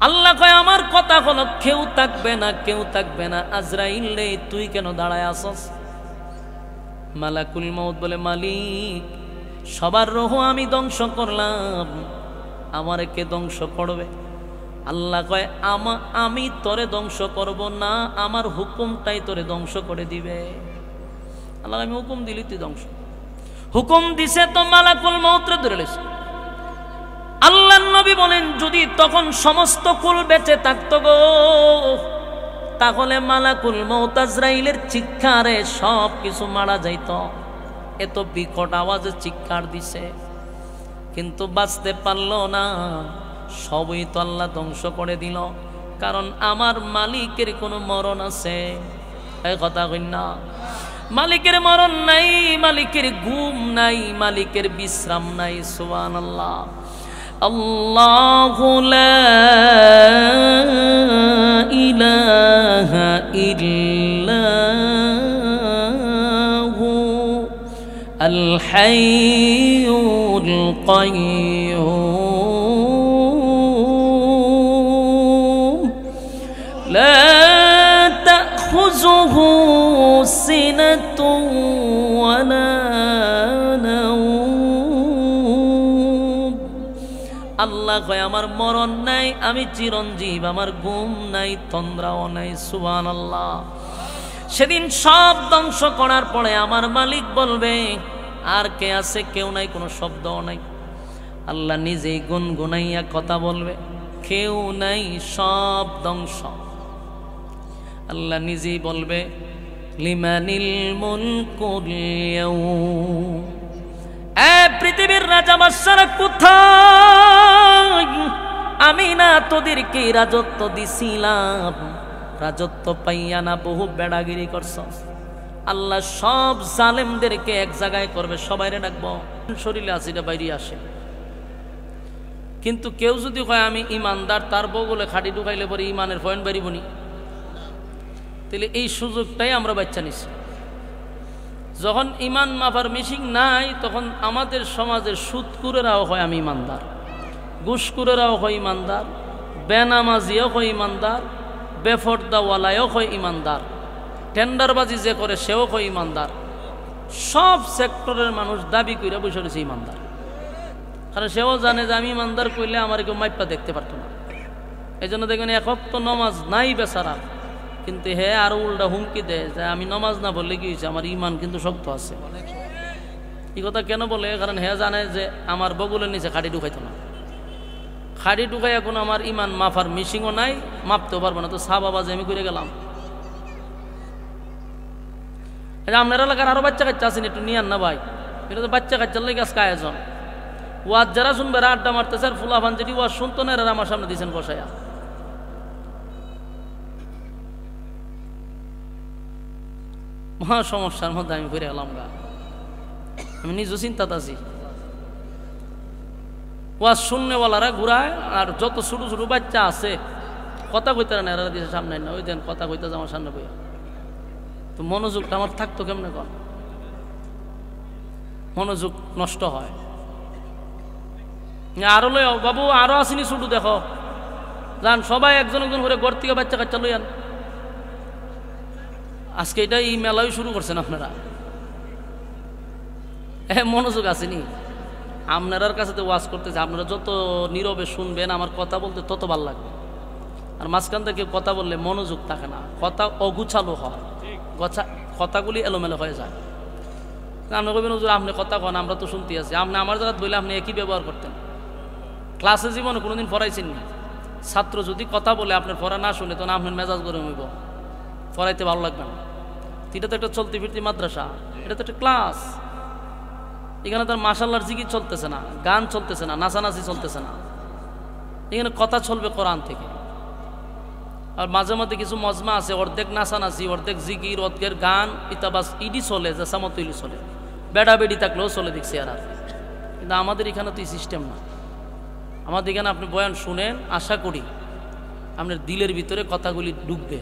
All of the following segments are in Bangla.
আল্লাহ কয় আমার কথা হলো কেউ থাকবে না, কেউ থাকবে না। আজরাইল রে তুই কেন দাঁড়ায় আসস? মালাকুল মউত বলে মালিক সবার রূহ আমি ধ্বংস করলাম, আমারে কে ধ্বংস করবে? আল্লাহ কয় আমি তোরে ধ্বংস করব না, আমার হুকুমটাই তোরে ধ্বংস করে দিবে। আল্লাহ আমি হুকুম দিলি তুই ধ্বংস। হুকুম দিছে তো মালাকুল মউতরে ধরে লেছে। আল্লাহর নবী বলেন যদি তখন সমস্ত কুল বেঁচে থাকতো গো, তাহলে মালাকুল মউত আজরাইলের চিৎকারে সব কিছু মারা যাইত। এত বিকট আওয়াজে চিৎকার দিছে, কিন্তু বাঁচতে পারলো না। সবই তো আল্লাহ ধ্বংস করে দিল। কারণ আমার মালিকের কোনো মরণ আছে? এই কথা কই না, মালিকের মরণ নাই, মালিকের ঘুম নাই, মালিকের বিশ্রাম নাই। সুবহানাল্লাহ। আল্লাহু লা ইলাহা ইল্লাহু আল হাইয়ুল কাইয়্যুম লা তাখুযুহু সিনাতুন ওয়ালা নাওম। আল্লাহ কয় আমার মরণ নাই, আমি চিরঞ্জীব, আমার ঘুম নাই, তন্দ্রাও নাই। সুবহানাল্লাহ। সেদিন সব ধ্বংস করার পরে আমার মালিক বলবে আর কে আছে? কেউ নাই, কোনো শব্দও নাই। আল্লাহ নিজেই গুনগুনাইয়া কথা বলবে, কেউ নাই, সব ধ্বংস। আল্লাহ নিজেই বলবে লিমানিল মুলকুল ইয়াউম। পৃথিবীর রাজা বাদশারা কোথায়? আমি না তোদেরকে রাজত্ব দিছিলাম? রাজত্ব পাইয়া না বহু বেড়াগিরি করছ? আল্লাহ সব জালেমদেরকে এক জায়গায় করবে, সবাইরে ডাকবো, শরীরে আসিটা বাইরে আসে। কিন্তু কেউ যদি কয় আমি ইমানদার, তার বগলে খাটি ঢুকাইলে পরে ইমানের পয়েন্ট বাড়িবনি। তাহলে এই সুযোগটাই আমরা বাচ্চা নিছি। যখন ইমান মাফার মিশিং নাই, তখন আমাদের সমাজের সুদকুরেরাও হয় আমি ইমানদার, ঘুষকুরেরাও হয় ইমানদার, বেনামাজিও হয় ইমানদার, বেফর্দাওয়ালায়ও হয় ইমানদার, টেন্ডারবাজি যে করে সেও হয় ইমানদার। সব সেক্টরের মানুষ দাবি করে বসে রয়েছে ইমানদার। কারণ সেও জানে যে আমি ইমানদার করলে আমার কেউ মাইপা দেখতে পারতো না। এই জন্য দেখবেন এক ওয়াক্ত নমাজ নাই বেচারা, কিন্তু হে আরো উল্টা হুমকি দেয় যে আমি নমাজ না বললে কি হয়েছে, আমার ইমান কিন্তু শক্ত আছে। এই কথা কেন বলে? কারণ হে জানে যে আমার বগুলের নিচে খাড়ি ঢুকাইতো না। খাড়ি ঢুকাই এখন আমার ইমান মাফার মিশিংও নাই, মাপতেও পারবো না। তো সা বাবা যে আমি করে গেলাম। আপনার এলাকার আরো বাচ্চা কাচ্চা আছেন, একটু নিয়ান না ভাই। এটা তো বাচ্চা কাচ্চার লেগে আজকে আয়োজন। ওয়াজ যারা শুনবে আড্ডা মারতেছে, আর ফুলাফান যেটি ওয়াজ শুনতো না, এরা আমার সামনে দিয়েছেন বসাইয়া। মহা সমস্যার মধ্যে আমি ঘুরে গেলাম গা। আমি নিজেও চিন্তাতে আছি। ওয়াজ শুননেওয়ালারা ঘুরায়, আর যত ছোট ছোট বাচ্চা আছে কথা কইতে না, এরা দিয়েছে সামনে না, ওই দেন কথা কইতে আমার সামনে বইয়া। তো মনোযোগটা আমার থাকতো কেমনে? কন মনোযোগ নষ্ট হয়। আরো লই বাবু, আরো আসিনি ছুটু, দেখো যান সবাই একজন একজন করে ঘর থেকে বাচ্চা কাচ্চা লইয়ান। আজকে এটা এই মেলাও শুরু করছেন আপনারা। মনোযোগ আসেনি আপনার কাছে তো ওয়াজ করতেছে। আপনারা যত নীরবে শুনবেন আমার কথা বলতে তত ভাল লাগবে। আর মাঝখান থেকে কথা বললে মনোযোগ থাকে না, কথা অগুছালো হয়, কথাগুলি এলোমেলো হয়ে যায়। আপনি কবেন হুজুর আপনি কথা কন, আমরা তো শুনতে আছি। আপনি আমার জায়গা বললে আপনি একই ব্যবহার করতেন। ক্লাসে জীবনে কোনোদিন পড়াইছেন না। ছাত্র যদি কথা বলে আপনার পড়া না শুনে, তখন আপনার মেজাজ গরম হইব, পড়াইতে ভালো লাগবে না। এটা তো একটা চলতি ফিরতি মাদ্রাসা, এটা তো একটা ক্লাস। এখানে তার মাশাআল্লাহর জিকির চলতেছে না, গান চলতেছে না, নাচানাচি চলতেছে না। এখানে কথা চলবে কোরআন থেকে। আর মাঝে মাঝে কিছু মজমা আছে, অর্ধেক নাচানাচি, অর্ধেক জিকির, অর্ধেক গান, এটা বাস ইডি চলে, যে সামতইলি চলে, বেড়া বেড়ি থাকলেও চলে দেখছি। আর কিন্তু আমাদের এখানে তো এই সিস্টেম না। আমাদের এখানে আপনি বয়ান শুনেন, আশা করি আপনার দিলের ভিতরে কথাগুলি ঢুকবে।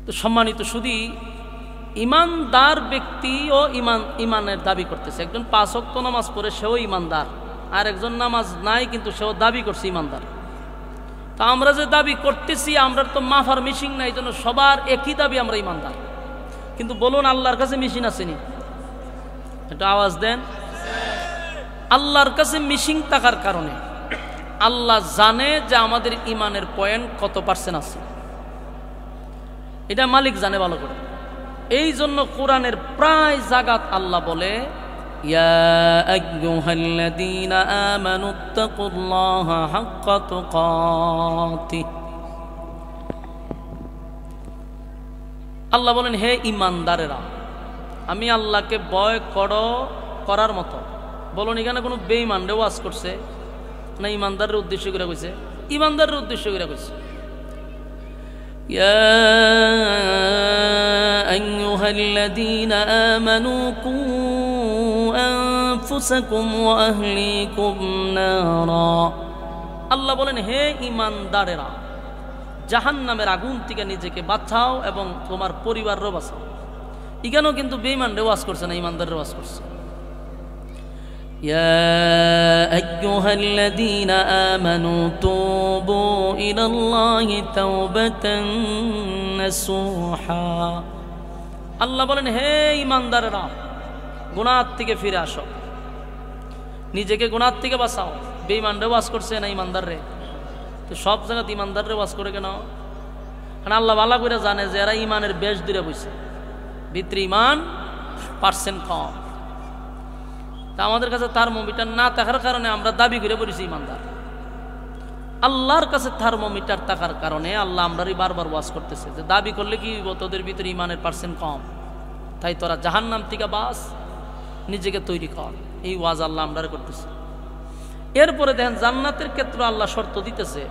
তো সম্মানিত শুধু ইমানদার ব্যক্তিও ইমানের দাবি করতেছে। একজন 5 ওয়াক্ত নামাজ পড়ে সেও ইমানদার, আর একজন নামাজ নাই কিন্তু সেও দাবি করছে ইমানদার। তা আমরা যে দাবি করতেছি, আমরা তো মাফার মিশিং নাই, এই জন্য সবার একই দাবি আমরা ইমানদার। কিন্তু বলুন আল্লাহর কাছে মিশিং আসেনি? এটা আওয়াজ দেন। আল্লাহর কাছে মিশিং থাকার কারণে আল্লাহ জানে যে আমাদের ইমানের পয়েন্ট কত পার্সেন্ট আছে, এটা মালিক জানে ভালো করে। এই জন্য কোরআনের প্রায় জায়গাত আল্লাহ বলে ইয়া আইয়ুহাল্লাযীনা আমানুত্তাকুল্লাহা হাক্কা তুকাতিহ। আল্লাহ বলেন হে ইমানদারেরা, আমি আল্লাহকে ভয় করার মতো। বলুন এখানে কোনো বেঈমানরে ওয়াজ করছে না ইমানদারের উদ্দেশ্য করে কইছে? ইমানদারের উদ্দেশ্য করে কইছে। ইয়া আইয়ুহাল্লাযীনা আমানু কু আনফুসাকুম ওয়া আহলিকুম নারা। আল্লাহ বলেন হে ইমানদারেরা, জাহান্নামের আগুন থেকে নিজেকে বাঁচাও এবং তোমার পরিবারও বাঁচাও। এখানেও কিন্তু বেঈমানরে ওয়াজ করছে না, ইমানদারের ওয়াজ করছে। ইয়া আইয়ুহাল্লাযীনা আমানু তুবু ইলাল্লাহি তাওবাতান নাসুহা। আল্লাহ বলেন হে ইমানদারেরা, গুনাহ থেকে ফিরে আসো, নিজেকে গুনাহ থেকে বাঁচাও। বেঈমানরে ওয়াজ করছে না ইমানদাররে? তো সব জায়গাতে ইমানদাররে ওয়াজ করে কেন? কারণ আল্লাহ ভালো করে জানে যে এরা ইমানের বেশ দূরে বসে, ভিতরে ইমান পার্সেন্ট কম। তা আমাদের কাছে থার্মোমিটার না থাকার কারণে আমরা দাবি করে পড়েছি ইমানদার। আল্লাহর কাছে থার্মোমিটার থাকার কারণে আল্লাহ আমরারই বারবার ওয়াজ করতেছে যে দাবি করলে কি তোদের ভিতরে ইমানের পার্সেন্ট কম, তাই তোরা জাহান্নাম থেকে বাস, নিজেকে তৈরি কর। এই ওয়াজ আল্লাহ আমরার করতেছে। এরপরে দেখেন জান্নাতের ক্ষেত্রে আল্লাহ শর্ত দিতেছে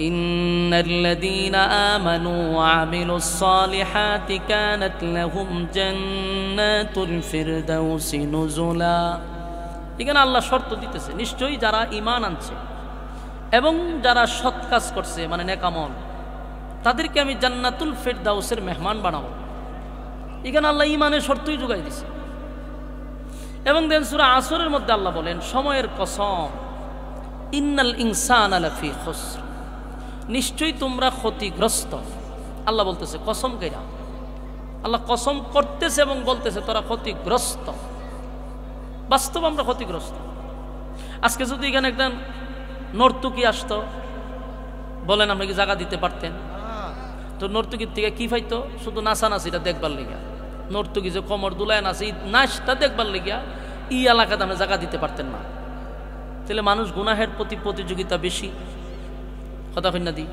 ইন্নাল্লাযীনা আমানু ওয়া আমিলুস সালিহাতি কানাত লাহুম জান্নাতুল ফিরদাউসি নুজুলা। এখানে আল্লাহ শর্ত দিতেছে নিশ্চয়ই যারা ঈমান আনছে এবং যারা সৎ কাজ করছে মানে নেক আমল, তাদেরকে আমি জান্নাতুল ফিরদাউসের মেহমান বানাবো। এখানে আল্লাহ ঈমানের শর্তই যোগাই দিছে। এবং দেন সূরা আসরের মধ্যে আল্লাহ বলেন সময়ের কসম, ইন্নাল ইনসানা লাফি খুসর, নিশ্চয়ই তোমরা ক্ষতিগ্রস্ত। আল্লাহ বলতেছে কসম কইরা, আল্লাহ কসম করতেছে এবং বলতেছে তোরা ক্ষতিগ্রস্ত। বাস্তব আমরা ক্ষতিগ্রস্ত। আজকে যদি এখানে একজন নর্তকী আসতো, বলেন আপনি কি জায়গা দিতে পারতেন? তো নর্তকীর থেকে কি পাইতো? শুধু নাচানাচিটা দেখবার লেগা, নর্তকী যে কমর দুলায় নাচে এই নাচটা দেখবার লেগা এই এলাকাতে আপনি জায়গা দিতে পারতেন না। তাহলে মানুষ গুনাহের প্রতি প্রতিযোগিতা বেশি। কথা ফির না দি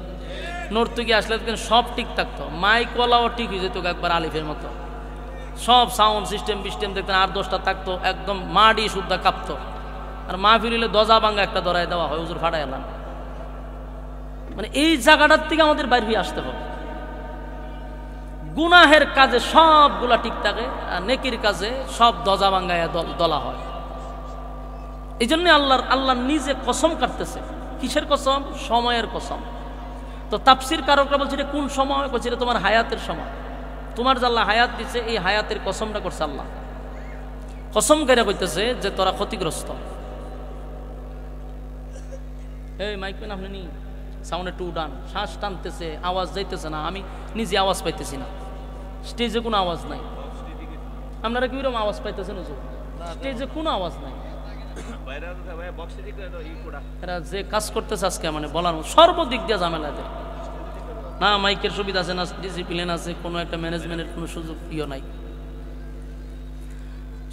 নর্তকী আসলে সব ঠিক থাকতো, মাইকওয়ালাও ঠিক হয়ে যেত একবার আলিফের মতো, সব সাউন্ড সিস্টেম দেখতেন 8-10টা থাকতো, একদম মাডি শুদ্ধা কাঁপতো। আর মা ফিরিলে দজা ভাঙ্গা একটা দরায় দেওয়া হয়, হুজুর ফাটাই এলাম। মানে এই জায়গাটার থেকে আমাদের বাইরে আসতে হবে। গুনাহের কাজে সবগুলা ঠিক থাকে, আর নেকির কাজে সব দজা ভাঙ্গায় দলা হয়। এই জন্য আল্লাহ নিজে কসম কাটতেছে। কিসের কসম? সময়ের কসম। তো তাফসীর কারকরা বলছে কোন সময়? বলছে তোমার হায়াতের সময়। তোমার যে আল্লাহ হায়াত দিচ্ছে, এই হায়াতের কসমটা করছে আল্লাহ। কসম করে কইতেছে যে তোরা ক্ষতিগ্রস্ত। এই মাইক পেন আপনি নি সাউন্ডে টু ডান, শ্বাস টানতেছে, আওয়াজ যাইতেছে না, আমি নিজে আওয়াজ পাইতেছি না। স্টেজে কোনো আওয়াজ নাই। আপনারা কিরকম আওয়াজ পাইতেছেন? স্টেজে কোনো আওয়াজ নাই। এরা যে কাজ করতেছে আজকে মানে বলার সর্বদিক দিয়ে ঝামেলা দেয় না। মাইকের সুবিধা আছে না, ডিসিপ্লিন আছে, কোনো একটা ম্যানেজমেন্টের কোনো সুযোগ নাই।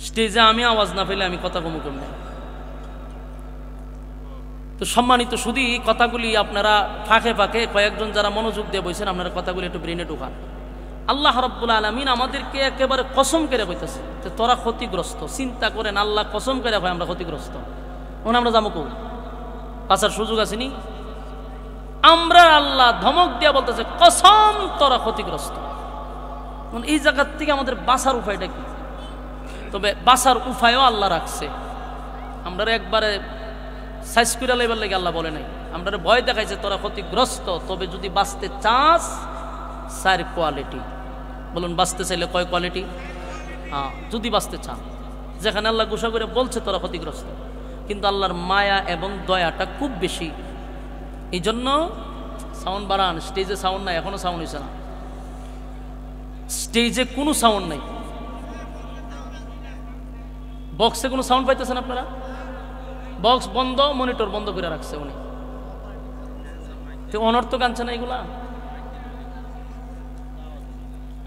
স্টেজে আমি আওয়াজ না পেলে আমি কথা কম করব। তো সম্মানিত শুধু কথাগুলি আপনারা ফাঁকে ফাঁকে কয়েকজন যারা মনোযোগ দিয়ে বসেন, আপনারা কথাগুলি একটু ব্রেনে ঢোকান। আল্লাহ রাব্বুল আলামিন আমাদেরকে একেবারে কসম করে কইতেছে যে তোরা ক্ষতিগ্রস্ত। চিন্তা করেন, আল্লাহ কসম করে কয় আমরা ক্ষতিগ্রস্ত। এখন আমরা যাবো কই? পাছার সুযোগ আসেনি। আমরা আল্লাহ ধমক দিয়া বলতেছে কসম তোরা ক্ষতিগ্রস্ত। এই জায়গার থেকে আমাদের বাঁচার উপায়টা কি? তবে বাঁচার উপায়ও আল্লাহ রাখছে। আমরা একবারে সাইজ করে লেবার লেগে আল্লাহ বলে নাই, আমরা ভয় দেখাইছে তোরা ক্ষতিগ্রস্ত। তবে যদি বাঁচতে চাস 4 কোয়ালিটি। বলুন বাঁচতে চাইলে কয় কোয়ালিটি? হ্যাঁ, যদি বাঁচতে চান। যেখানে আল্লাহ ঘোষণা করে বলছে তোরা ক্ষতিগ্রস্ত, কিন্তু আল্লাহর মায়া এবং দয়াটা খুব বেশি। এই জন্য সাউন্ড বাড়ান। স্টেজে সাউন্ড নাই, এখনো সাউন্ড হয়েছে না, স্টেজে কোনো সাউন্ড নাই, বক্সে কোনো সাউন্ড পাইতেছেন আপনারা? বক্স বন্ধ, মনিটর বন্ধ করে রাখছে উনি, তো অনর্থক আনছে না এগুলা।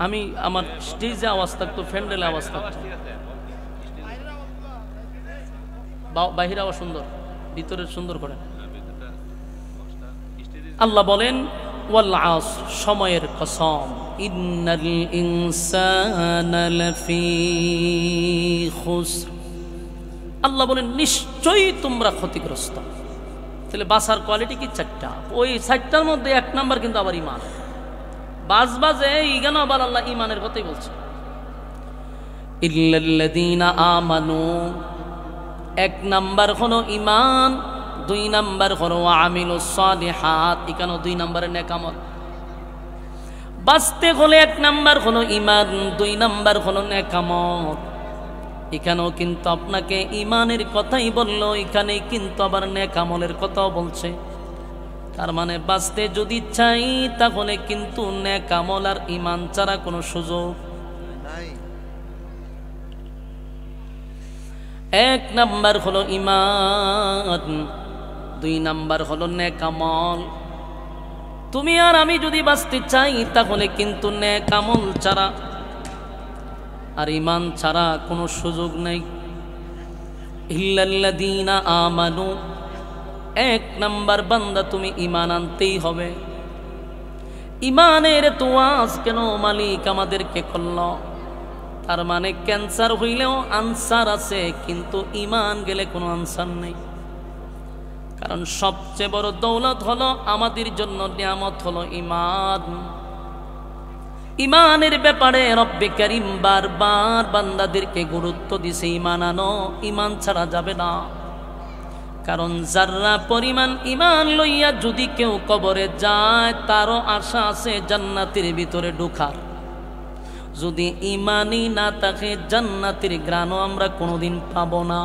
আমি আমার স্টেজে আওয়াজ থাকতো, ফ্যান্ডেলে আওয়াজ থাকতো, বাহিরে আওয়াজ সুন্দর, ভিতরে সুন্দর করে। আল্লাহ বলেন ওয়াল আসর, সময়ের কসম, ইন্নাল ইনসানা লাফি খুসর, আল্লাহ বলেন নিশ্চয়ই তোমরা ক্ষতিগ্রস্ত। তাহলে বাসার কোয়ালিটি কি? চারটা। ওই চারটার মধ্যে এক নাম্বার কিন্তু আবার ইমান। বাজে ইগানো আবার আল্লাহ ইমানের কথাই বলছে, ইল্লাল্লাযীনা আমানু, এক নাম্বার হলো ইমান, দুই নাম্বার হলো আমিলুস সালিহাত, এখানে দুই নাম্বারের নেক আমল। বাঁচতে হলে এক নাম্বার হলো ইমান, দুই নাম্বার হলো নেক আমল। এখানেও কিন্তু আপনাকে ইমানের কথাই বললো, এখানেই কিন্তু আবার নেক আমলের কথাও বলছে। তার মানে বাঁচতে যদি চাই তাহলে কিন্তু নেক আমল আর ইমান ছাড়া কোনো সুযোগ নাই। এক নাম্বার হলো ইমান, দুই নাম্বার হলো নেক আমল। তুমি আর আমি যদি বাঁচতে চাই তাহলে কিন্তু নেক আমল ছাড়া আর ইমান ছাড়া কোনো সুযোগ নেই। ইল্লাল্লাযীনা আমানু, এক নাম্বার বান্দা তুমি ইমান আনতেই হবে। ইমানের তো আজ কেন মালিক আমাদেরকে করল? তার মানে ক্যান্সার হইলেও আনসার আছে, কিন্তু ইমান গেলে কোনো আনসার নেই। কারণ সবচেয়ে বড় দৌলত হলো আমাদের জন্য নিয়ামত হলো ইমান। ইমানের ব্যাপারে রব্বে কারীম বারবার বান্দাদেরকে গুরুত্ব দিছে, ইমান আনো, ইমান ছাড়া যাবে না। কারণ যারা পরিমাণ ইমান লইয়া যদি কেউ কবরে যায় তারও আশা আছে জান্নাতের ভিতরে ঢোকার। যদি ইমানই না থাকে জান্নাতের ঘ্রাণও আমরা কোনোদিন পাব না।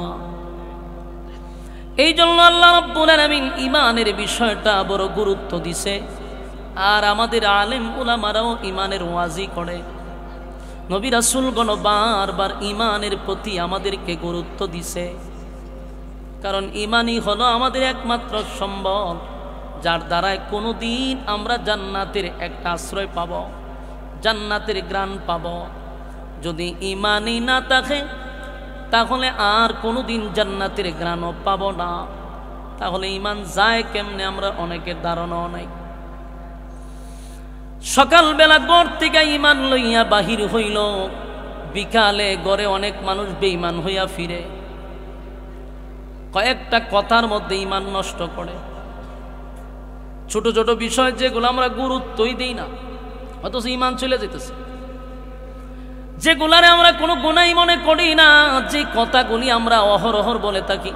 এই জন্য আল্লাহ রাব্বুল আলামিন ইমানের বিষয়টা বড় গুরুত্ব দিছে। আর আমাদের আলেম উলামারাও ইমানের ওয়াজি করে। নবী রাসূলগণ বারবার ইমানের প্রতি আমাদেরকে গুরুত্ব দিছে। কারণ ইমানই হলো আমাদের একমাত্র সম্বল, যার দ্বারায় কোনোদিন আমরা জান্নাতের একটা আশ্রয় পাব, জান্নাতের ঘ্রাণ পাব। যদি ইমানই না থাকে তাহলে আর কোনোদিন জান্নাতের ঘ্রাণও পাব না। তাহলে ইমান যায় কেমনে আমরা অনেকের ধারণাও নাই। সকালবেলা ঘর থেকে ইমান লইয়া বাহির হইল, বিকালে ঘরে অনেক মানুষ বেঈমান হইয়া ফিরে, কয়েকটা কথার মধ্যে ইমান নষ্ট করে। ছোট ছোট বিষয় যেগুলো আমরা গুরুত্বই দিই না, অথচ ইমান চলে যেতেছে। যেগুলারে আমরা কোনো গুনাহ মনে করি না, যে কথাগুলি আমরা অহরহর বলে থাকি।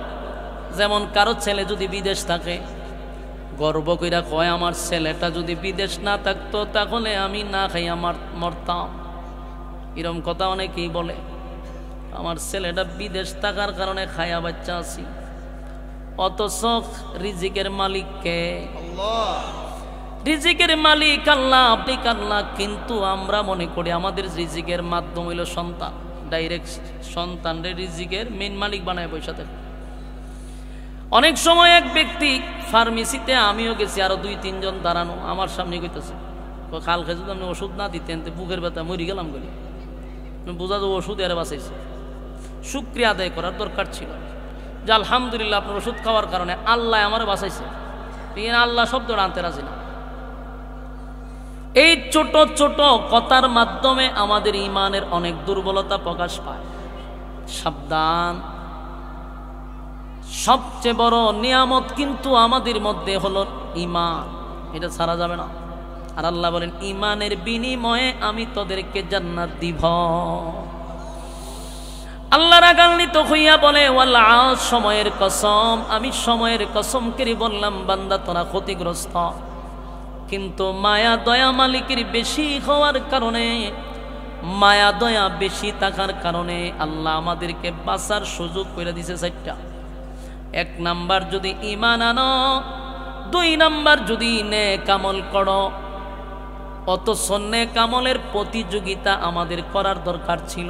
যেমন কারো ছেলে যদি বিদেশ থাকে, গর্ব কইরা কয় আমার ছেলেটা যদি বিদেশ না থাকতো তাহলে আমি না খাই আমার মরতাম। এরকম কথা অনেকেই বলে। আমার ছেলেটা বিদেশ থাকার কারণে খায়া বাচ্চা আছি। অথচ রিজিকের মালিক কে? আল্লাহ। রিজিকের মালিক আল্লাহ, আপনি আল্লাহ। কিন্তু আমরা মনে করি আমাদের রিজিকের মাধ্যম হইল সন্তান। ডাইরেক্ট সন্তানরে রিজিকের মেন মালিক বানায় পয়সা থাকে। অনেক সময় এক ব্যক্তি ফার্মেসিতে, আমিও গেছি, আরো 2-3 জন দাঁড়ানো, আমার সামনে কইতেছে কালকে যদি আপনি ওষুধ না দিতেন বুকের ব্যথা মরি গেলাম বলি। বোঝা যাবো ওষুধ এর বাঁচাইছে। শুকরিয়া আদায় করার দরকার ছিল যে আলহামদুলিল্লাহ আপনার ওষুধ খাওয়ার কারণে আল্লাহ আমার বাঁচাইছে। আল্লাহ শব্দটা আনতে রাজি না। এই ছোট ছোট কথার মাধ্যমে আমাদের ইমানের অনেক দুর্বলতা প্রকাশ পায়। সাবধান। সবচেয়ে বড় নিয়ামত কিন্তু আমাদের মধ্যে হলো ইমান, এটা ছাড়া যাবে না। আর আল্লাহ বলেন ইমানের বিনিময়ে আমি তোদেরকে জান্নাত দিব। আল্লাহ রাগান্বিত হইয়া বলে ওয়াল আস, সময়ের কসম, আমি সময়ের কসম করে বললাম বান্দা তোরা ক্ষতিগ্রস্ত। কিন্তু মায়া দয়া মালিকের বেশি হওয়ার কারণে, মায়া দয়া বেশি থাকার কারণে আল্লাহ আমাদেরকে বাঁচার সুযোগ করে দিছে 4টা। এক নাম্বার যদি ঈমান আনো, দুই নাম্বার যদি নেক আমল করো। অথচ নেক আমলের প্রতিযোগিতা আমাদের করার দরকার ছিল,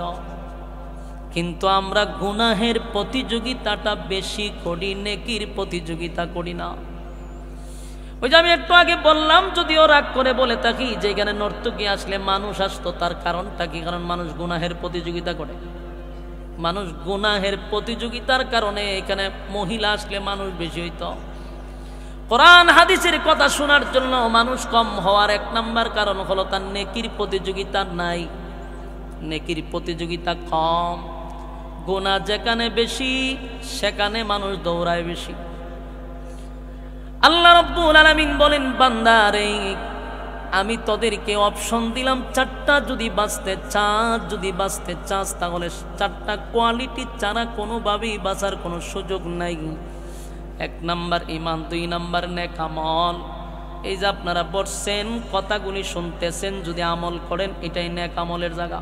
কিন্তু আমরা গুনাহের প্রতিযোগিতাটা বেশি করি, নেকির প্রতিযোগিতা করি না। ওই যে আমি একটু আগে বললাম, যদিও রাগ করে বলে থাকি যে এখানে নর্তকী আসলে মানুষ আসতো, তার কারণটা কি? কারণ মানুষ গুনাহের প্রতিযোগিতা করে। মানুষ গুনাহের প্রতিযোগিতার কারণে এখানে মহিলা আসলে মানুষ বেশি হইতো। কোরআন হাদিসের কথা শোনার জন্য মানুষ কম হওয়ার এক নাম্বার কারণ হলো তার নেকির প্রতিযোগিতা নাই, নেকির প্রতিযোগিতা কম। গুনাহ যেখানে বেশি সেখানে মানুষ দৌড়ায় বেশি। আল্লাহ রাব্বুল আলামিন বলেন, বান্দারে আমি তোদেরকে অপশন দিলাম চারটা, যদি বাঁচতে চাস তাহলে চারটা কোয়ালিটি ছাড়া কোনোভাবেই বাঁচার কোনো সুযোগ নাই। এক নাম্বার ঈমান, দুই নাম্বার নেক আমল। এই যে আপনারা বসছেন কথাগুলি শুনতেছেন, যদি আমল করেন এটাই নেক আমলের জায়গা।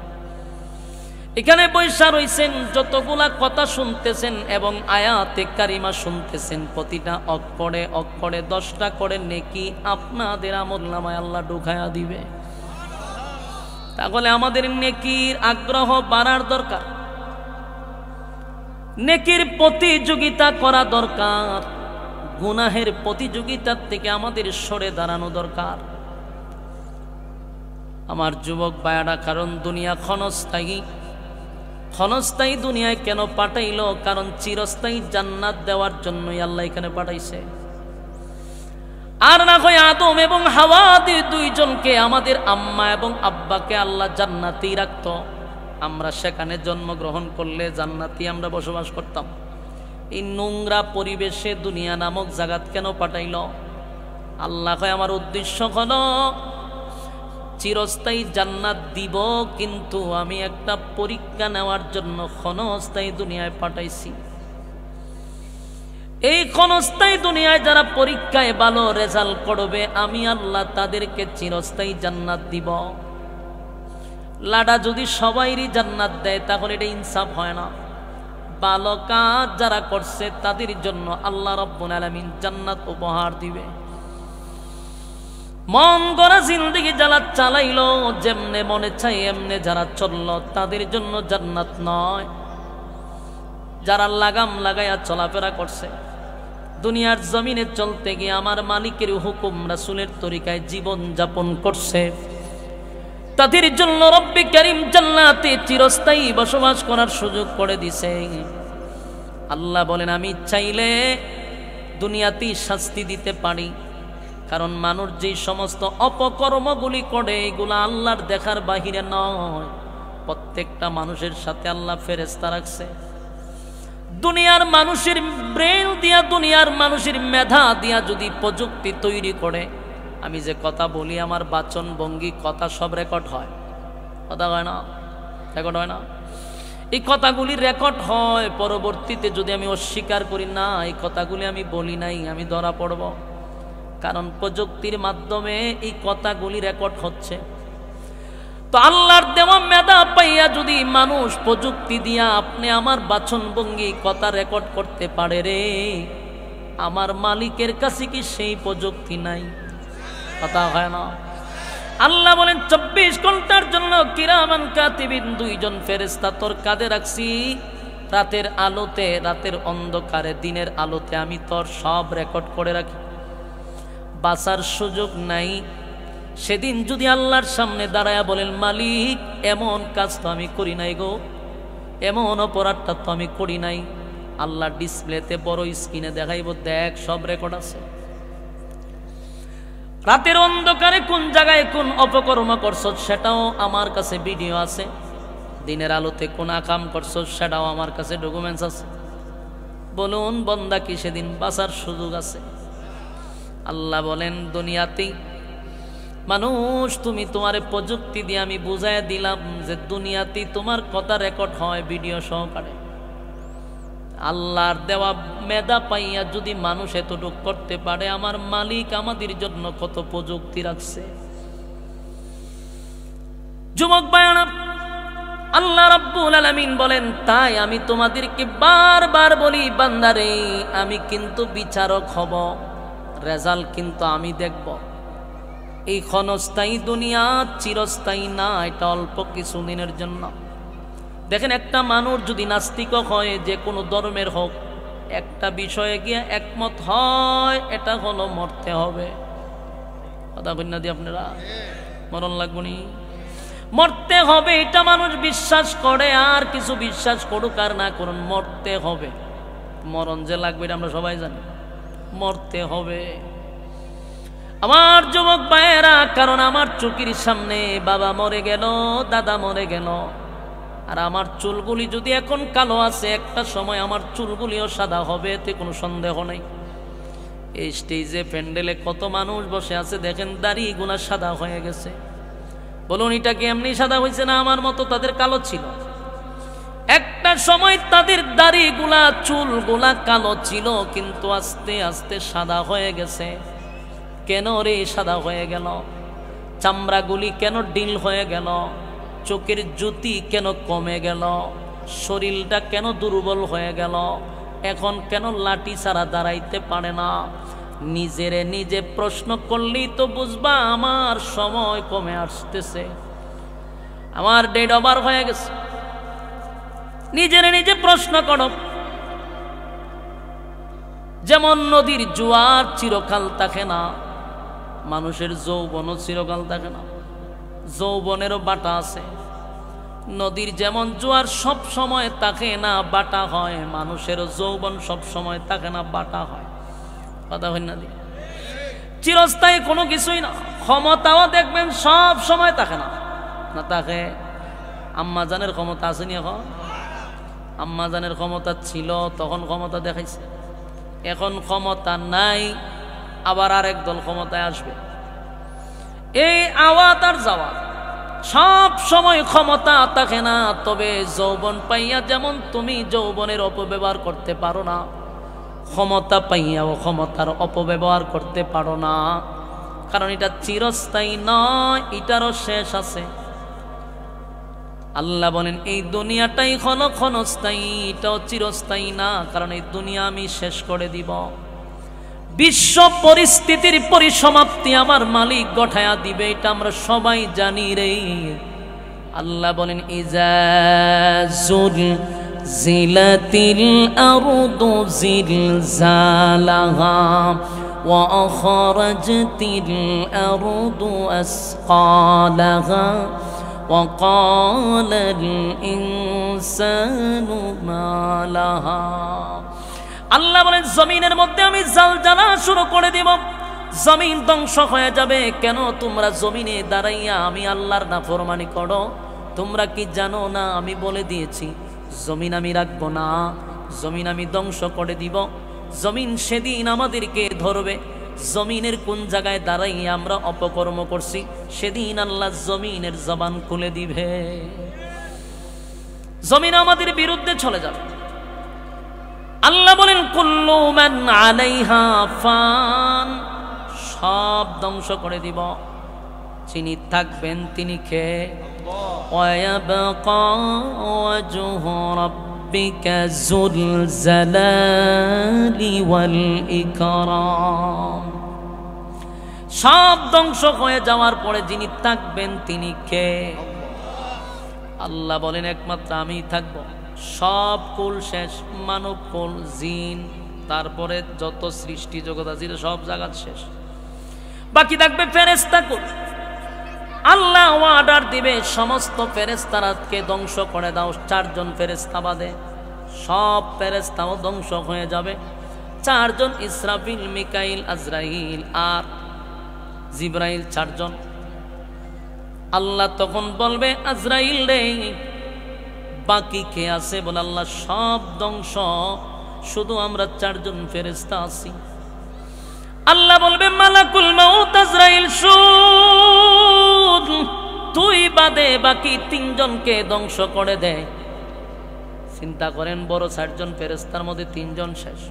এখানে বৈশা রইছেন, যতগুলা কথা শুনতেছেন এবং আয়াতে কারিমা শুনতেছেন, প্রতিটা অক্ষরে অক্ষরে 10টা করে নেকি আপনাদের আমলনামায় আল্লাহ ঢুকায়া দিবে। তাহলে আমাদের নেকির আগ্রহ বাড়ার দরকার, নেকির প্রতিযোগিতা করা দরকার, গুনাহের প্রতিযোগিতার থেকে আমাদের সরে দাঁড়ানো দরকার। আমার যুবক ভাইয়ারা, কারণ দুনিয়া ক্ষণস্থায়ী। ক্ষণস্থায়ী দুনিয়ায় কেন পাঠাইলো? কারণ চিরস্থায়ী জান্নাত দেওয়ার জন্যই আল্লাহ এখানে পাঠাইছে। আর না হয় আদম এবং হাওয়াদের দুইজনকে, আমাদের আম্মা এবং আব্বাকে আল্লাহ জান্নাতেই রাখত, আমরা সেখানে জন্মগ্রহণ করলে জান্নাতেই আমরা বসবাস করতাম। এই নোংরা পরিবেশে দুনিয়া নামক জায়গাত কেন পাঠাইল? আল্লাহ কয় আমার উদ্দেশ্য হলো চিরস্থায়ী জান্নাত দিব, কিন্তু আমি একটা পরীক্ষা নেওয়ার জন্য ক্ষণস্থায়ী দুনিয়ায় পাঠাইছি। এই ক্ষণস্থায়ী দুনিয়ায় যারা পরীক্ষায় ভালো রেজাল্ট করবে, আমি আল্লাহ তাদেরকে চিরস্থায়ী জান্নাত দিব। লাডা যদি সবাইরই জান্নাত দেয় তাহলে এটা ইনসাফ হয় না। ভালো কাজ যারা করছে তাদের জন্য আল্লাহ রাব্বুল আলামিন জান্নাত উপহার দিবে। মন গড়া জিন্দেগি যারা চালাইলো, যেমনে মনে চাই এমনে যারা চললো, তাদের জন্য জান্নাত নয়। যারা লাগাম লাগাইয়া চলাফেরা করছে, দুনিয়ার জমিনে চলতে গিয়ে আমার মালিকের হুকুম রাসূলের তরিকায় জীবন যাপন করছে, তাদের জন্য রব্বে কারীম জান্নাতে চিরস্থায়ী বসবাস করার সুযোগ করে দিছে। আল্লাহ বলেন, আমি চাইলে দুনিয়াতেই শাস্তি দিতে পারি, কারণ মানুষ যেই সমস্ত অপকর্মগুলি করে এগুলো আল্লাহর দেখার বাহিরে নয়। প্রত্যেকটা মানুষের সাথে আল্লাহ ফেরেশতা রাখছে। দুনিয়ার মানুষের ব্রেন দিয়া, দুনিয়ার মানুষের মেধা দিয়া যদি প্রযুক্তি তৈরি করে, আমি যে কথা বলি আমার বাচন ভঙ্গি কথা সব রেকর্ড হয়, কথা হয় না? রেকর্ড হয় না? এই কথাগুলি রেকর্ড হয়। পরবর্তীতে যদি আমি অস্বীকার করি না এই কথাগুলি আমি বলি নাই, আমি ধরা পড়ব। কারণ প্রযুক্তির মাধ্যমে এই কথাগুলি রেকর্ড হচ্ছে। তো আল্লাহর দেওয়া মেধা পাইয়া যদি মানুষ প্রযুক্তি দিয়া আপনি আমার বাচন ভঙ্গি কথা রেকর্ড করতে পারে রে, আমার মালিকের কাছে কি সেই প্রযুক্তি নাই? কথা হয় না? আল্লাহ বলেন 24 ঘন্টার জন্য কিরামান কাতিবিন, দুইজন ফেরেশতা তোর কাঁধে রাখছি। রাতের আলোতে, রাতের অন্ধকারে, দিনের আলোতে আমি তোর সব রেকর্ড করে রাখি। বাঁচার সুযোগ নাই। সেদিন যদি আল্লাহর সামনে দাঁড়ায়া বলেন, মালিক এমন কাজ তো আমি করি নাই গো, এমন অপরাধটা তো আমি করি নাই, আল্লাহ ডিসপ্লেতে বড় স্ক্রিনে দেখাইব, দেখ সব রেকর্ড আছে। রাতের অন্ধকারে কোন জায়গায় কোন অপকর্ম করছ সেটাও আমার কাছে ভিডিও আছে। দিনের আলোতে কোন আকাম করছ সেটাও আমার কাছে ডকুমেন্টস আছে। বলুন বন্দা কি সেদিন বাঁচার সুযোগ আছে? আল্লাহ বলেন, দুনিয়াতেই মানুষ তুমি তোমার প্রযুক্তি দিয়ে আমি বুঝাই দিলাম যে দুনিয়াতেই তোমার কথা রেকর্ড হয় ভিডিও সহকারে। আল্লাহর দেওয়া মেধা পাইয়া যদি মানুষ এতটুকু করতে পারে, আমার মালিক আমাদের জন্য কত প্রযুক্তি রাখছে। যুবক ভাইরা, আল্লাহ রাব্বুল আলামিন বলেন, তাই আমি তোমাদেরকে বারবার বলি বান্দারে, আমি কিন্তু বিচারক হব, রেজাল্ট কিন্তু আমি দেখব। এই ক্ষণস্থায়ী দুনিয়া চিরস্থায়ী না, এটা অল্প কিছুদিনের জন্য। দেখেন, একটা মানুষ যদি নাস্তিক হয়, যে কোনো ধর্মের হোক, একটা বিষয়ে গিয়ে একমত হয়, এটা হলো মরতে হবে। কথা বলনা দি আপনারা, মরণ লাগবো নি, মরতে হবে, এটা মানুষ বিশ্বাস করে। আর কিছু বিশ্বাস করুক আর না করুন, মরতে হবে। মরণ যে লাগবে এটা আমরা সবাই জানি, মরতে হবে। আমার যুবক ভাইয়েরা, কারণ আমার চোখের সামনে বাবা মরে গেল, দাদা মরে গেল, আর আমার চুলগুলি যদি এখন কালো আছে, একটা সময় আমার চুলগুলিও সাদা হবে, এতে কোনো সন্দেহ নেই। এই স্টেজে প্যান্ডেলে কত মানুষ বসে আছে, দেখেন দাড়িগুলা সাদা হয়ে গেছে। বলুন, এটা কি এমনি সাদা হয়েছে না আমার মতো তাদের কালো ছিল? একটা সময় তাদের দাড়িগুলা চুলগুলা কালো ছিল, কিন্তু আস্তে আস্তে সাদা হয়ে গেছে। কেন রে সাদা হয়ে গেল? চামড়াগুলি কেন ডিল হয়ে গেল? চোখের জ্যোতি কেন কমে গেল? শরীরটা কেন দুর্বল হয়ে গেল? এখন কেন লাঠি ছাড়া দাঁড়াইতে পারে না? নিজেরে নিজে প্রশ্ন করলেই তো বুঝবা আমার সময় কমে আসতেছে, আমার ডেট ওভার হয়ে গেছে। নিজেরে নিজে প্রশ্ন করো। যেমন নদীর জোয়ার চিরকাল থাকে না, মানুষের যৌবনও চিরকাল থাকে না, যৌবনেরও বাটা আছে। নদীর যেমন জোয়ার সব সময় থাকে না, বাটা হয়, মানুষেরও যৌবন সব সময় থাকে না, বাটা হয়। কথা হয় না? চিরস্থায়ী কোনো কিছুই না। ক্ষমতাও দেখবেন সব সময় থাকে না, না থাকে। আম্মা জানের ক্ষমতা আসেনি এখন? আম্মা জানের ক্ষমতা ছিল, তখন ক্ষমতা দেখাইছে। এখন ক্ষমতা নাই, আবার আরেক দল ক্ষমতায় আসবে। এই আওয়াত আর যাওয়াত, সব সময় ক্ষমতা থাকে না। তবে যৌবন পাইয়া যেমন তুমি যৌবনের অপব্যবহার করতে পারো না, ক্ষমতা পাইয়াও ক্ষমতার অপব্যবহার করতে পারো না, কারণ এটা চিরস্থায়ী নয়, এটারও শেষ আছে। আল্লাহ বলেন, এই দুনিয়াটাই হলো ক্ষণস্থায়ী, এটাও চিরস্থায়ী না, কারণ এই দুনিয়া আমি শেষ করে দিব। বিশ্ব পরিস্থিতির পরিসমাপ্তি আমার মালিক গঠায়া দিবে, এটা আমরা সবাই জানি রে। আল্লাহ বলেন, ইজা জিলজিলাতিল আরদু জিলজালাহা ওয়া আখরাজাতিল আরদু আসকালাহা ওয়া ক্বালাল ইনসানু মা লাহা। আল্লাহ বলেন, জমিনের মধ্যে আমি জালজালা শুরু করে দিব, জমিন ধ্বংস হয়ে যাবে। কেন? তোমরা জমিনে দাঁড়াইয়া আমি আল্লাহর নাফরমানি করো। তোমরা কি জানো না আমি বলে দিয়েছি জমিন আমি রাখবো না, জমিন আমি ধ্বংস করে দিব। জমিন সেদিন আমাদেরকে ধরবে। জমিনের কোন জায়গায় দাঁড়াইয়া আমরা অপকর্ম করছি, সেদিন আল্লাহ জমিনের জবান খুলে দিবে। জমিন আমাদের বিরুদ্ধে চলে যাবে। আল্লাহ বলেন, কুল্লু মান আলাইহা ফান, সব ধ্বংস করে দিব, যিনি থাকবেন তিনি কে? ওয়ায়াবকা ওয়াজহু রাব্বিকা যুল জালালি ওয়াল ইকরাম। সব ধ্বংস হয়ে যাওয়ার পরে যিনি থাকবেন তিনি কে? আল্লাহ বলেন, একমাত্র আমিই থাকবো। সব কুল শেষ, মানব কুল, জিন, তারপরে যত সৃষ্টি জগৎ আছে সব জায়গা শেষ, বাকি থাকবে ফেরেশতা কুল। আল্লাহ অর্ডার দিবে সমস্ত ফেরেশতাকে ধ্বংস করে দাও, 4 জন ফেরেশতা বাদে সব ফেরেশতাও ধ্বংস হয়ে যাবে। 4 জন, ইসরাফিল, মিকাইল, আজরাইল আর জিবরাইল, 4 জন। আল্লাহ তখন বলবে, আজরাইল রে বাকি কে আছে? বলে, আল্লাহ সব ধ্বংস, শুধু আমরা 4 জন ফেরেশতা আছি। আল্লাহ বলবে, মালাকুল মাউত আজরাইল শুন, তুই বাদে বাকি 3 জনকে ধ্বংস করে দে। চিন্তা করেন, বড় 4 জন ফেরেশতার মধ্যে 3 জন শেষ,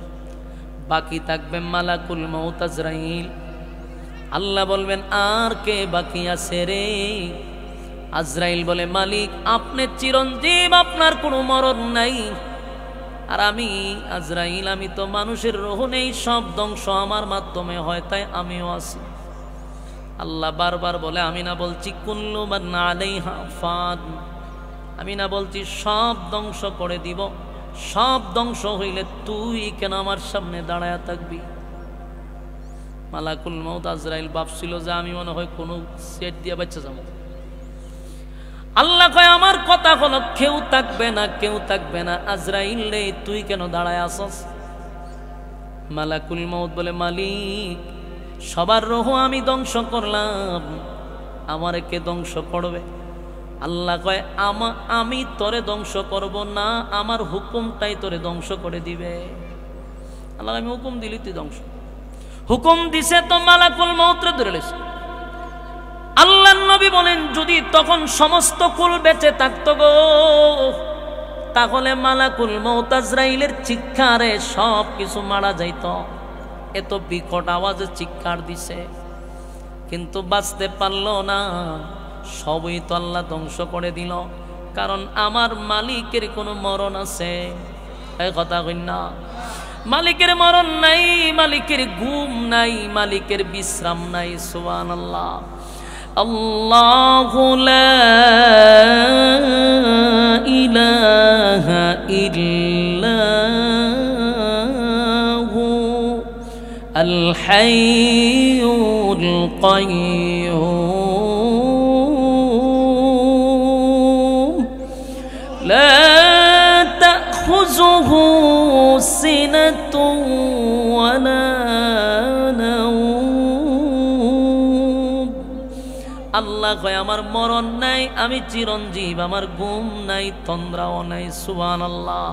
বাকি থাকবে মালাকুল মাউত আজরাইল। আল্লাহ বলবেন, আর কে বাকি আছে রে? আজরাইল বলে, মালিক আপনি চিরঞ্জীব, আপনার কোনো মরণ নাই। আর আমি আজরাইল, আমি তো মানুষের রূহ নেই, সব ধ্বংস আমার মাধ্যমে হয়, তাই আমিও আছি। আল্লাহ বারবার বলে, আমি না বলছি কুল্লু মান আলাইহা ফান, আমি না বলছি সব ধ্বংস করে দিব। সব ধ্বংস হইলে তুই কেন আমার সামনে দাঁড়ায়া থাকবি? মালাকুল মউত আজরাইল ভাবছিল যে আমি মনে হয় কোনো সেট দিয়ে বাচ্চা যাবো। আল্লাহ কয়, আমার কথা হলো কেউ থাকবে না, কেউ থাকবে না। আজরাইল রে, তুই কেন দাঁড়ায় আসস? মালাকুল মউত বলে, মালিক সবার রূহ আমি ধ্বংস করলাম, আমারে কে ধ্বংস করবে? আল্লাহ কয়, আমি তোরে ধ্বংস করব না, আমার হুকুমটাই তোরে ধ্বংস করে দিবে। আল্লাহ, আমি হুকুম দিলি তুই ধ্বংস। হুকুম দিছে তো মালাকুল মউত রে ধরে লেছে। আল্লাহর নবী বলেন, যদি তখন সমস্ত কুল বেঁচে থাকতো গো, তাহলে মালাকুল মউত আজরাইলের চিৎকারে সব কিছু মারা যাইত। এত বিকট আওয়াজে চিৎকার দিছে, কিন্তু বাঁচতে পারলো না। সবই তো আল্লাহ ধ্বংস করে দিল। কারণ আমার মালিকের কোনো মরণ আছে? এই কথা কই না, মালিকের মরণ নাই, মালিকের ঘুম নাই, মালিকের বিশ্রাম নাই। সুবহানাল্লাহ। আল্লাহু লা ইলাহা ইল্লাহু আল হাইয়ুল কাইয়্যুম লা তাখুযুহু সিনাতুন ওয়ালা নাওম। আল্লাহ কয়, আমার মরণ নাই, আমি চিরঞ্জীব, আমার ঘুম নাই, তন্দ্রাও নাই। সুবহানাল্লাহ।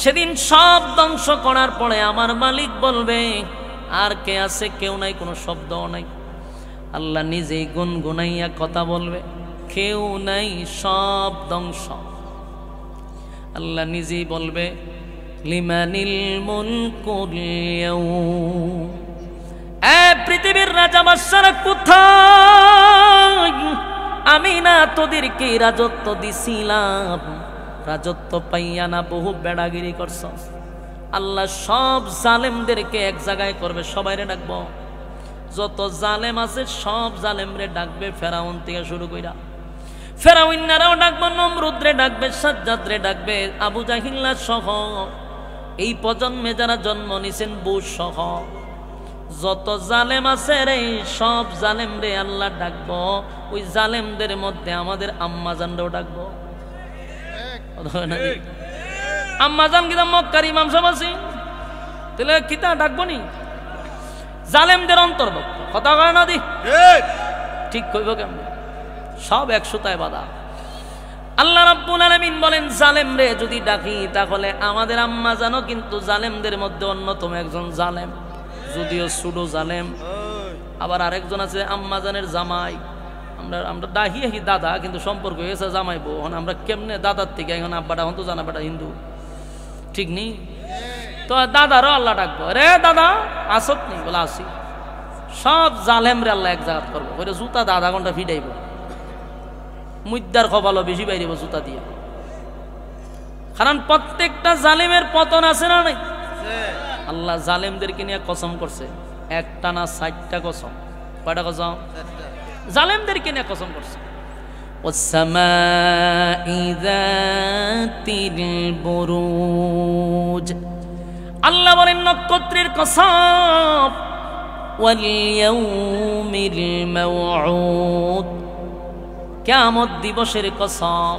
সেদিন সব ধ্বংস করার পরে আমার মালিক বলবে, আর কে আছে? কেউ নাই, কোনো শব্দও নাই। আল্লাহ নিজেই গুনগুনাইয়া কথা বলবে, কেউ নাই, সব ধ্বংস। আল্লাহ নিজেই বলবে, লিমানিল মুলকুল ইয়াউম। পৃথিবীর রাজা বাদশারা কোথায়? আমি না তোদেরকে রাজত্ব দিছিলাম, রাজত্ব পাইয়া না বহু বেড়াগিরি করছ। আল্লাহ সব জালেমদেরকে এক জায়গায় করবে, সবাইরে ডাকবো। যত জালেম আছে সব জালেমরে ডাকবে, ফেরাউন থেকে শুরু কইরা। ফেরাউন্নারাও ডাকবে, নমরুদরে ডাকবে, সাজ্জাদরে ডাকবে, আবু জাহিল্লা সহ এই প্রজন্মে যারা জন্ম নিছেন বুশ সহ যত জালেম আছে রে, সব জালেম রে আল্লাহ ডাকবো। ওই জালেমদের মধ্যে আমাদের আম্মাজানরাও ডাকবো। আম্মাজান কিতা মক্কার ইমাম সাহেব আছে, তাহলে কিতা ডাকবো নি? জালেমদের অন্তর্ভুক্ত। কথা কয় না দি? ঠিক কইব কেমন? সব একশোতায় বাধা। আল্লাহ রাব্বুল আলামিন বলেন, জালেম রে যদি ডাকি তাহলে আমাদের আম্মাজানও কিন্তু জালেমদের মধ্যে অন্যতম একজন জালেম, যদিও সুডো জালেম। আবার আরেকজন আছে আম্মাজানের জামাই। আমরা ডাহি দাদা, কিন্তু সম্পর্ক হয়েছে জামাই বউ। এখন আমরা কেমনে দাদার থেকে এখন আব্বাটা হন তো জানা বেটা হিন্দু, ঠিক নেই তো দাদারও আল্লাহ ডাকবো, রে দাদা আসত নেই বলে আসি। সব জালেম রে আল্লাহ এক জায়গা করবো, ওই জুতা আধা ঘন্টা ফিটাইব, মুদ্দার কপালও বেশি বাইরিব জুতা দিয়ে। কারণ প্রত্যেকটা জালেমের পতন আছে না নাই? আল্লাহ জালেমদেরকে নিয়ে কসম করছে, একটা না 60টা কসম। কয়টা কসম? জালেমদেরকে নিয়ে কসম করছে। ওয়াসসামাই যাতিল বুরুজ, আল্লাহ বলেন নক্ষত্রের কসম। ওয়াল ইয়াউমিল মাউউদ, কিয়ামত দিবসের কসম।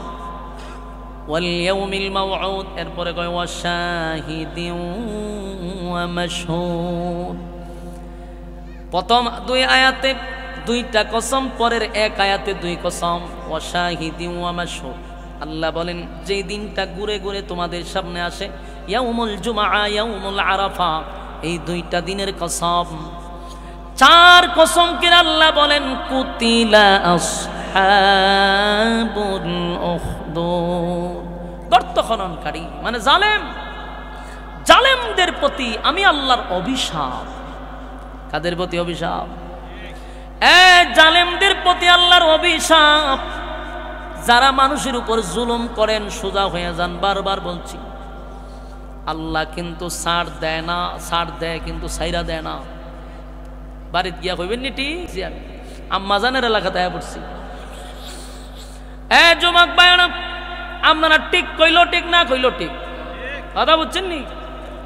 ওয়াল ইয়াউমিল মাউউদ, এরপরে কয় ওয়া শাহিদিন ওয়া মাশহুদ। প্রথম দুই আয়াতে দুইটা কসম, পরের এক আয়াতে দুই কসম। ওয়া শাহিদিন ওয়া মাশহুদ, আল্লাহ বলেন যেই দিনটা ঘুরে ঘুরে তোমাদের সামনে আসে, ইয়াউমুল জুমআ, ইয়াউমুল আরাফা, এই দুইটা দিনের কসম। চার কসম কিনা আল্লাহ বলেন কুতিলা আসহাবুল উখদুদ, গর্ত খননকারী মানে জালেম। জালেমদের প্রতি আমি আল্লাহর অভিশাপ। কাদের প্রতি অভিশাপ? জালেমদের প্রতি আল্লাহর অভিশাপ। যারা মানুষের উপর জুলুম করেন সোজা হয়ে যান। বারবার বলছি, আল্লাহ কিন্তু ছাড় দেয় না, ছাড় দেয় কিন্তু ছাইরা দেয় না। বাড়িতে গিয়া কইবেন নিটি জি আমি আম্মাজানের এলাকাতে আয়া পড়ছি। এ যুবক ভাইরা, আপনারা ঠিক কইল ঠিক, না কইল ঠিক, কথা বুঝছেন নি?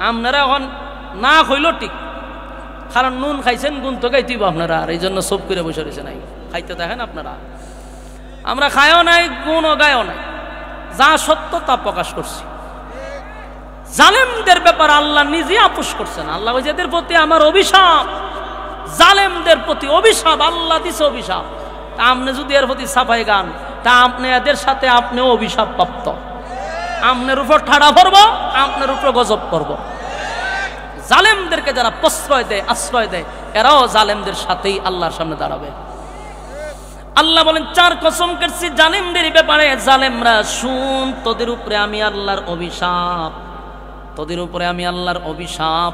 আপনারা এখন না কইল ঠিক, কারণ নুন খাইছেন গুণ তো খাইতেইব আপনারা, আর এই জন্য সব করে বসে রয়েছে নাই, খাইতে দেখেন আপনারা। আমরা খায়ও নাই, গুণও গায়ও নাই, যা সত্য তা প্রকাশ করছি। জালেমদের ব্যাপার আল্লাহ নিজে আপোষ করছেন। আল্লাহ বলছে এদের প্রতি আমার অভিশাপ, জালেমদের প্রতি অভিশাপ, আল্লাহ দিছে অভিশাপ। তা আপনি যদি এর প্রতি সাফাই গান, তা আপনি এদের সাথে আপনিও অভিশাপ প্রাপ্ত। আপনার উপর ঠাড়া পড়ব, আপনার উপর গজব পড়ব। জালেমদেরকে যারা প্রশ্রয় দেয়, আশ্রয় দেয়, এরাও জালেমদের সাথেই আল্লাহর সামনে দাঁড়াবে। আল্লাহ বলেন, চার কসম করছি জালেমদের ব্যাপারে, জালেমরা শুন, তোদের উপরে আমি আল্লাহর অভিশাপ, তোদের উপরে আমি আল্লাহর অভিশাপ।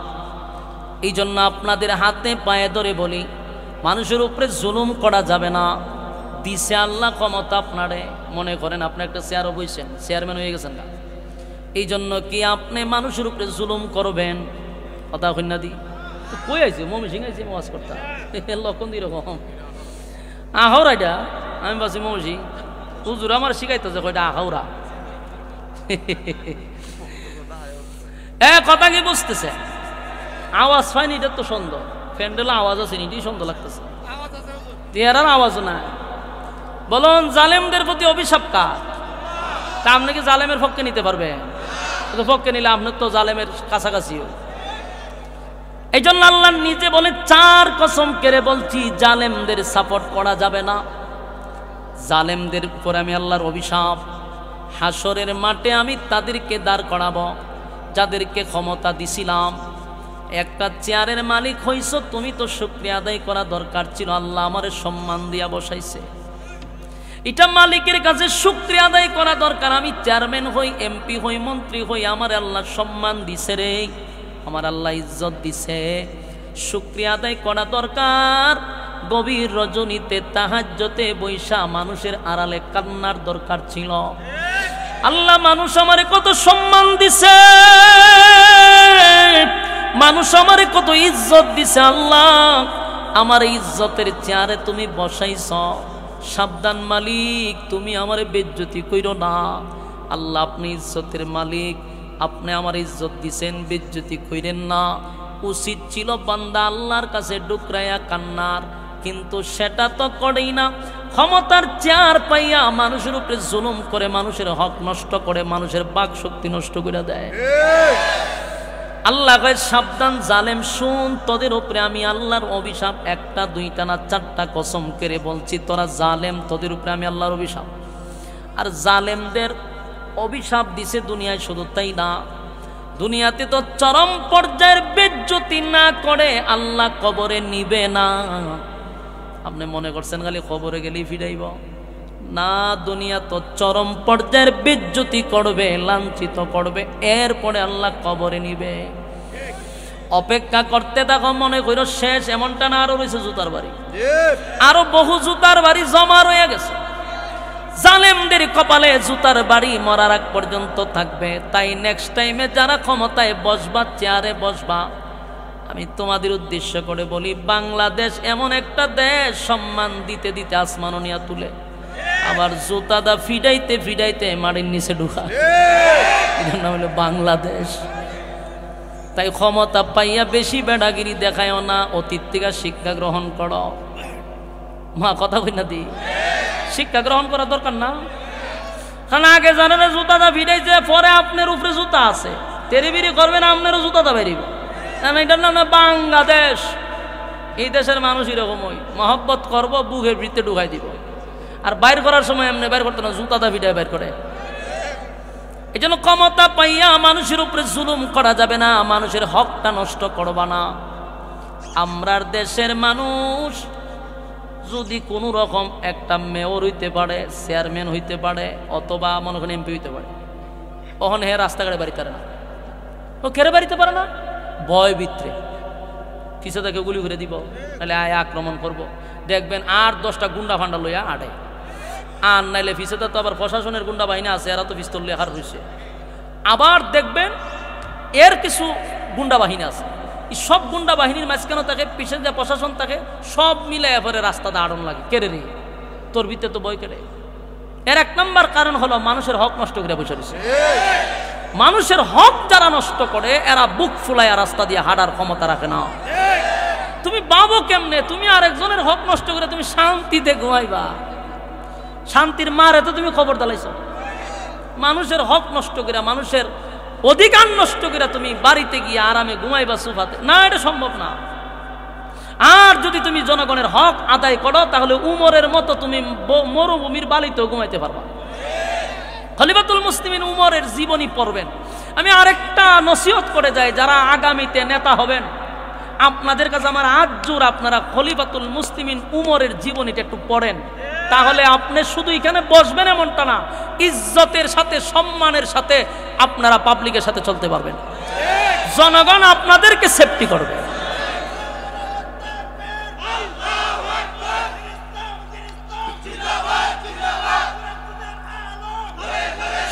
এই জন্য আপনাদের হাতে পায়ে ধরে বলি, মানুষের উপরে জুলুম করা যাবে না। দিছে আল্লাহ ক্ষমতা আপনারে, মনে করেন আপনি একটা চেয়ারও বইছেন, চেয়ারম্যান হয়ে গেছেন না, এই জন্য কি আপনি মানুষের উপরে জুলুম করবেন? কথা কন্যা দি কই আইছে, মমি সিং আইছে ওয়াজ করতাম লক্ষণ দিরকম আহরা, এটা আমি বাসি মমি সিং হুজুর আমার শিখাইতেছে কয়টা আহরা। কথা কি বুঝতেছে? আওয়াজ পাইনি, এটা তো সুন্দর, প্যান্ডেল আওয়াজ আছে, এটাই সুন্দর লাগতেছে, তেরার আওয়াজ না। বলুন জালেমদের প্রতি অভিশাপ কার? তা আপনি কি জালেমের পক্ষে নিতে পারবেন? পক্ষে নিলে আপনার তো জালেমের কাছাকাছিও। এই জন্য আল্লাহ নিজে বলে, চার কসম কেড়ে বলছি, জালেমদের সাপোর্ট করা যাবে না। জালেমদের উপর আমি আল্লাহর অভিশাপ। হাসরের মাঠে আমি তাদেরকে দাঁড় করাবো যাদেরকে ক্ষমতা দিছিলাম। একটা চেয়ারের মালিক হইছ, তুমি তো শুকরিয়া আদায় করা দরকার ছিল, আল্লাহ আমারে সম্মান দিয়া বসাইছে, এটা মালিকের কাছে শুকরিয়া আদায় করা দরকার। আমি চেয়ারম্যান হই, এমপি হই, মন্ত্রী হই, আমার আল্লাহ সম্মান দিছে রে, আমার আল্লাহ ইজ্জত দিছে, শুকরিয়া আদায় করা দরকার। গভীর রজনীতে তাহাজ্জুদে বৈশা মানুষের আড়ালে কান্নার দরকার ছিল। আল্লাহ মানুষ আমারে কত সম্মান দিছে, মানুষ আমারে কত ইজ্জত দিছে, আল্লাহ আমার ইজ্জতের চেয়ারে তুমি বসাইছ, সাবধান মালিক, তুমি আমারে বেজ্জতি কইরো না। আল্লাহ আপনি ইজ্জতের মালিক, আপনি আমার ইজ্জত দিছেন, বেজ্জতি কইরেন না। উচিত ছিল বান্দা আল্লাহর কাছে ডুকরাইয়া কান্নার, কিন্তু সেটা তো করেই না। ক্ষমতার চেয়ার পাইয়া মানুষের উপরে জুলুম করে, মানুষের হক নষ্ট করে, মানুষের বাক শক্তি নষ্ট করে দেয়। আল্লাহ কয়, সাবধান জালেম শুন, তোদের উপরে আমি আল্লাহর অভিশাপ। একটা দুইটা না, চারটা কসম করে বলছি, তোরা জালেম, তোদের উপরে আমি আল্লাহর অভিশাপ। আর জালেমদের অভিশাপ দিছে দুনিয়ায়, শুধু তাই না, দুনিয়াতে তো চরম পর্যায়ের বেজ্জতি না করে আল্লাহ কবরে নিবে না। আপনি মনে করছেন খালি কবরে গেলেই ফিরাইব না, দুনিয়া তো চরম পর্যায়ের বেজ্জতি করবে, লাঞ্ছিত করবে, এরপরে আল্লাহ কবরে নিবে। অপেক্ষা করতে থাকো, মনে করো শেষ, এমনটা না, আরো রয়েছে জুতার বাড়ি, আরো বহু জুতার বাড়ি জমা রয়ে গেছে। জালেমদের কপালে জুতার বাড়ি মরার আগ পর্যন্ত থাকবে। তাই নেক্সট টাইমে যারা ক্ষমতায় বসবা, চেয়ারে বসবা, আমি তোমাদের উদ্দেশ্য করে বলি, বাংলাদেশ এমন একটা দেশ, সম্মান দিতে দিতে আসমানও নিয়ে তুলে, আবার জুতাদা ফিডাইতে ফিডাইতে মাটির নিচে ঢুকা, এটার নাম হলো বাংলাদেশ। তাই ক্ষমতা পাইয়া বেশি বেড়াগিরি দেখায়ও না, অতীত থেকে শিক্ষা গ্রহণ করো। মা কথা কই না দি, শিক্ষা গ্রহণ করা দরকার না? কারণ আগে জানেন জুতাদা ফিডাইছে, পরে আপনার উপরে জুতা আছে, তেরিবিরি করবেন, আপনারও জুতাদা বেরিব। এটার নাম না বাংলাদেশ। এই দেশের মানুষ এরকমই, মহব্বত করবো, বুকের ভিতরে ঢুকাই দিব, আর বাইর করার সময় এমনি বাইর করতে না, জুতাদা ফিডায় বাইর করে। এই জন্য ক্ষমতা পাইয়া মানুষের উপরে জুলুম করা যাবে না, মানুষের হকটা নষ্ট করবা না। আমরার দেশের মানুষ যদি কোনো রকম একটা মেয়র হইতে পারে, চেয়ারম্যান হইতে পারে, অথবা মনে করেন এমপি হইতে পারে, ওখানে হে রাস্তাঘাটে বাড়িতে পারে না, ও কেড়ে বাড়িতে পারে না, ভয় ভিতরে কিছু তাকে গুলি করে দিব, তাহলে আয় আক্রমণ করব। দেখবেন 8-10টা গুন্ডা ফান্ডা লইয়া আড়ে, আর নাইলে ফিসেতে তো আবার প্রশাসনের গুন্ডা বাহিনী আছে, এরা তো পিস্তল লেখার হয়েছে। আবার দেখবেন এর কিছু গুন্ডা বাহিনী আছে, এই সব গুন্ডা বাহিনীর মাঝখানে থাকে, পিছনে যে প্রশাসন থাকে, সব মিলে এবারে রাস্তাতে আড়ন লাগে। কেড়ে রে তোর ভিতরে তো বই কেড়ে। এর এক নম্বর কারণ হলো মানুষের হক নষ্ট করে বসে রয়েছে। মানুষের হক যারা নষ্ট করে এরা বুক ফুলাইয়া রাস্তা দিয়ে হাঁটার ক্ষমতা রাখে না। তুমি বাবু কেমনে তুমি আরেকজনের হক নষ্ট করে তুমি শান্তিতে ঘুমাইবা? শান্তির মারে তো তুমি খবর দালাইছ। মানুষের হক নষ্ট করে, মানুষের অধিকার নষ্ট করে তুমি বাড়িতে গিয়ে আরামে ঘুমাইবা সোফাতে, না, এটা সম্ভব না। আর যদি তুমি জনগণের হক আদায় করো তাহলে উমরের মতো তুমি মরুভূমির বালিতেও ঘুমাইতে পারবা। খলিফাতুল মুসলিমিন উমরের জীবনী পড়বেন। আমি আরেকটা নসিহত করে যাই, যারা আগামীতে নেতা হবেন আপনাদের কাছে আমার আজজোর, আপনারা খলিফাতুল মুসলিমিন উমরের জীবনীটা একটু পড়েন, তাহলে আপনি শুধু এখানে বসবেন এমনটা না, ইজ্জতের সাথে সম্মানের সাথে আপনারা পাবলিকের সাথে চলতে পারবেন। জনগণ আপনাদেরকে সেফটি করবে।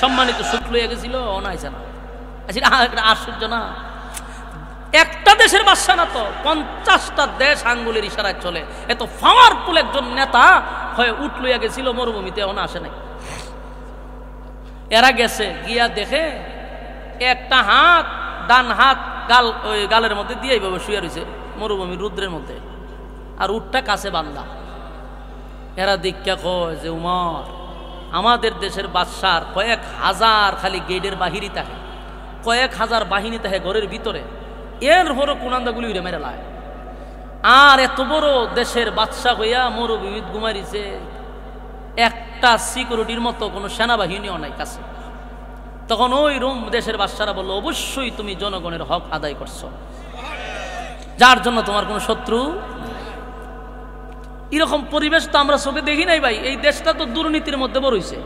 সম্মানিত সুখ লইয়া গেছিল, অনাইছে না, আশ্চর্য না? একটা দেশের বাদশা না তো, 50টা দেশ আঙ্গুলের ইশারায় চলে। এত পাওয়ারফুল একজন নেতা হয়ে উঠ লইয়া গেছিল মরুভূমিতে, অনা আসে নাই। এরা গেছে গিয়া দেখে একটা হাত, ডান হাত গাল, ওই গালের মধ্যে দিয়ে এইভাবে শুয়ে রয়েছে মরুভূমির রুদ্রের মধ্যে, আর উঠটা কাছে বান্ধা। এরা দীক্ষা কয় যে উমর, আমাদের দেশের বাদশার কয়েক হাজার খালি গেটের বাহিরই থাকে, কয়েক হাজার বাহিনী থাকে ঘরের ভিতরে, এর বড় কোনান্দাগুলি উড়ে মেরে লায়। আর এত বড় দেশের বাদশা হইয়া মরুভূমিত ঘুমাইছে, একটা সিকিউরিটির মতো কোনো সেনাবাহিনীও নাই কাছে। তখন ওই রোম দেশের বাদশারা বলল, অবশ্যই তুমি জনগণের হক আদায় করছো, যার জন্য তোমার কোনো শত্রু। এরকম পরিবেশ তো আমরা চোখে দেখি নাই ভাই। এই দেশটা তো দুর্নীতির মধ্যে বড় হইছে।